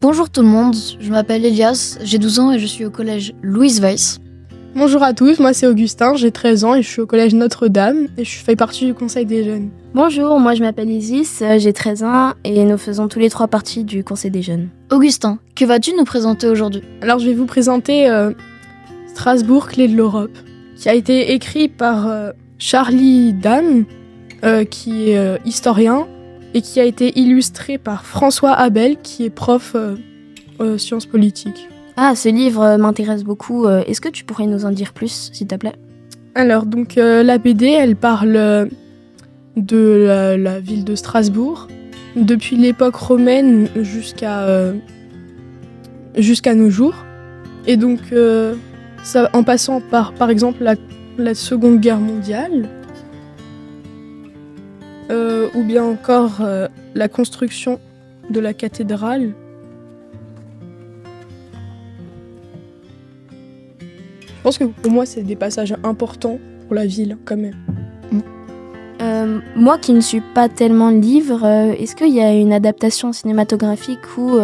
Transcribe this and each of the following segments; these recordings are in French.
Bonjour tout le monde, je m'appelle Elias, j'ai 12 ans et je suis au collège Louise Weiss. Bonjour à tous, moi c'est Augustin, j'ai 13 ans et je suis au collège Notre-Dame et je fais partie du conseil des jeunes. Bonjour, moi je m'appelle Isis, j'ai 13 ans et nous faisons tous les 3 partie du conseil des jeunes. Augustin, que vas-tu nous présenter aujourd'hui ? Alors je vais vous présenter Strasbourg, clé de l'Europe, qui a été écrit par Charlie Dam, qui est historien, et qui a été illustré par François Abel, qui est prof sciences politiques. Ah, ce livre m'intéresse beaucoup. Est-ce que tu pourrais nous en dire plus, s'il te plaît ? Alors, donc, la BD, elle parle de la ville de Strasbourg, depuis l'époque romaine jusqu'à nos jours. Et donc, ça, en passant par exemple, la Seconde Guerre mondiale, ou bien encore la construction de la cathédrale. Je pense que pour moi, c'est des passages importants pour la ville, quand même. Moi qui ne suis pas tellement livre, est-ce qu'il y a une adaptation cinématographique ou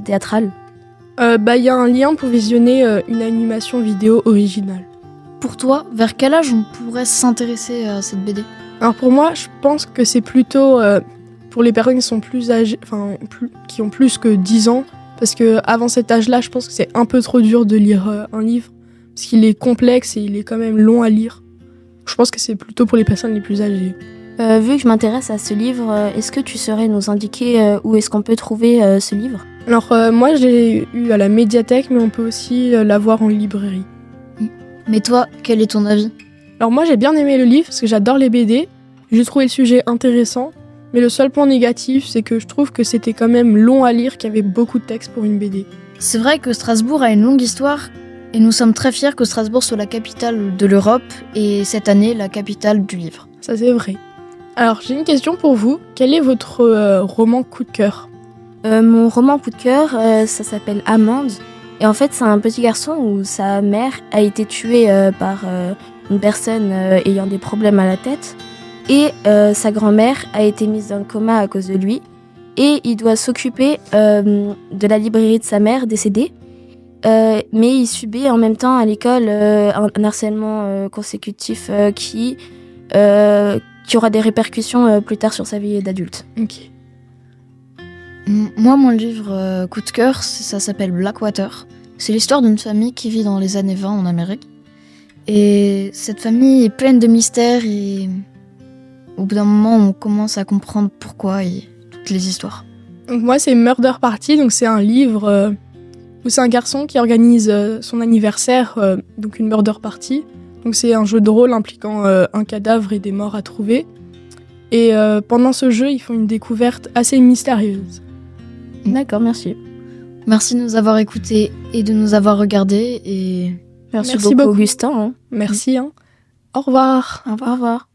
théâtrale ? Il y a un lien pour visionner une animation vidéo originale. Pour toi, vers quel âge on pourrait s'intéresser à cette BD ? Alors pour moi, je pense que c'est plutôt pour les personnes qui sont plus âgées, qui ont plus que 10 ans, parce que avant cet âge-là, je pense que c'est un peu trop dur de lire un livre, parce qu'il est complexe et il est quand même long à lire. Je pense que c'est plutôt pour les personnes les plus âgées. Vu que je m'intéresse à ce livre, est-ce que tu saurais nous indiquer où est-ce qu'on peut trouver ce livre ? Alors moi, je l'ai eu à la médiathèque, mais on peut aussi l'avoir en librairie. Mais toi, quel est ton avis ? Alors moi, j'ai bien aimé le livre, parce que j'adore les BD. J'ai trouvé le sujet intéressant, mais le seul point négatif, c'est que je trouve que c'était quand même long à lire, qu'il y avait beaucoup de texte pour une BD. C'est vrai que Strasbourg a une longue histoire, et nous sommes très fiers que Strasbourg soit la capitale de l'Europe, et cette année, la capitale du livre. Ça, c'est vrai. Alors, j'ai une question pour vous. Quel est votre roman coup de cœur ? Mon roman coup de cœur, ça s'appelle Amande. Et en fait, c'est un petit garçon où sa mère a été tuée par une personne ayant des problèmes à la tête. Et sa grand-mère a été mise dans le coma à cause de lui. Et il doit s'occuper de la librairie de sa mère décédée. Mais il subit en même temps à l'école un harcèlement consécutif qui aura des répercussions plus tard sur sa vie d'adulte. Ok. Moi, mon livre coup de cœur, ça s'appelle Blackwater. C'est l'histoire d'une famille qui vit dans les années 20 en Amérique. Et cette famille est pleine de mystères et au bout d'un moment, on commence à comprendre pourquoi et toutes les histoires. Donc moi, c'est Murder Party, donc c'est un livre où c'est un garçon qui organise son anniversaire, donc une murder party. Donc c'est un jeu de rôle impliquant un cadavre et des morts à trouver. Et pendant ce jeu, ils font une découverte assez mystérieuse. D'accord, merci. Merci de nous avoir écoutés et de nous avoir regardés. Et Merci beaucoup, Augustin. Merci. Au revoir. Au revoir.